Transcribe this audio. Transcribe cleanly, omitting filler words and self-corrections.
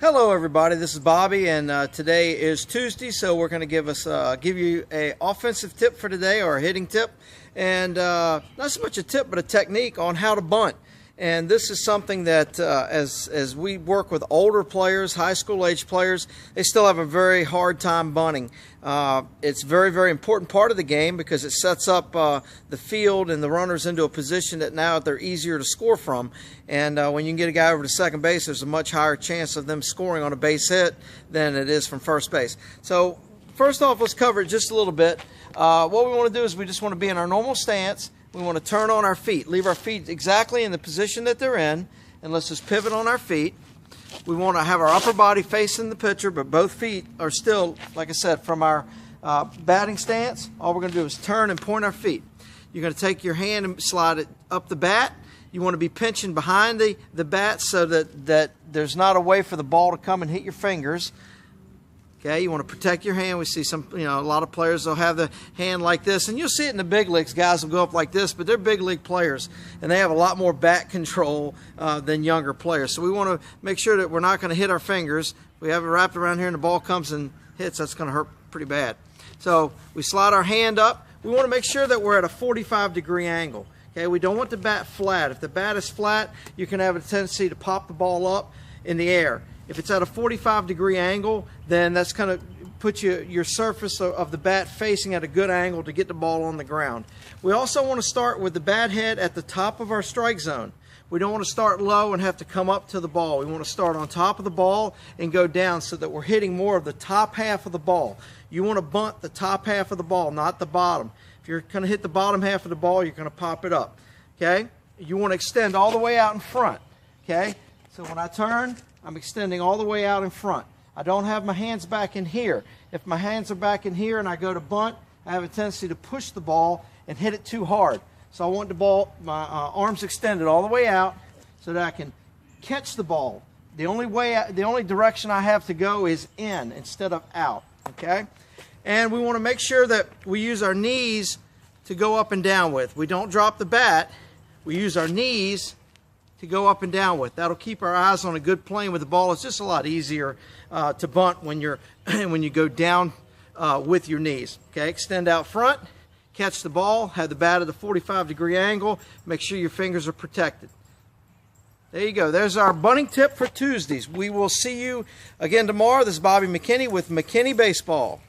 Hello everybody, this is Bobby, and today is Tuesday, so we're going to give you a offensive tip for today, or a hitting tip, and not so much a tip but a technique on how to bunt. And this is something that as we work with older players, high school age players, they still have a very hard time bunting. It's a very, very important part of the game because it sets up the field and the runners into a position that now they're easier to score from. And when you can get a guy over to second base, there's a much higher chance of them scoring on a base hit than it is from first base. So first off, let's cover it just a little bit. What we want to do is we just want to be in our normal stance. We want to turn on our feet, leave our feet exactly in the position that they're in, and let's just pivot on our feet. We want to have our upper body facing the pitcher, but both feet are still, like I said, from our batting stance. All we're going to do is turn and point our feet. You're going to take your hand and slide it up the bat. You want to be pinching behind the bat so that there's not a way for the ball to come and hit your fingers. Okay, you want to protect your hand. We see a lot of players, they'll have the hand like this, and you'll see it in the big leagues. Guys will go up like this, but they're big league players, and they have a lot more bat control than younger players. So we want to make sure that we're not going to hit our fingers. We have it wrapped around here, and the ball comes and hits. That's going to hurt pretty bad. So we slide our hand up. We want to make sure that we're at a 45-degree angle. Okay, we don't want the bat flat. If the bat is flat, you can have a tendency to pop the ball up in the air. If it's at a 45-degree angle, then that's going to put your surface of the bat facing at a good angle to get the ball on the ground. We also want to start with the bat head at the top of our strike zone. We don't want to start low and have to come up to the ball. We want to start on top of the ball and go down so that we're hitting more of the top half of the ball. You want to bunt the top half of the ball, not the bottom. If you're going to hit the bottom half of the ball, you're going to pop it up. Okay? You want to extend all the way out in front. Okay? So when I turn, I'm extending all the way out in front. I don't have my hands back in here. If my hands are back in here and I go to bunt, I have a tendency to push the ball and hit it too hard. So I want the ball, my arms extended all the way out so that I can catch the ball. The only direction I have to go is in instead of out. Okay? And we want to make sure that we use our knees to go up and down with. We don't drop the bat. We use our knees to go up and down with. That'll keep our eyes on a good plane with the ball. It's just a lot easier to bunt when you go down with your knees. Okay, extend out front, catch the ball, have the bat at a 45-degree angle, make sure your fingers are protected. There you go. There's our bunting tip for Tuesdays. We will see you again tomorrow. This is Bobby McKinney with McKinney Baseball.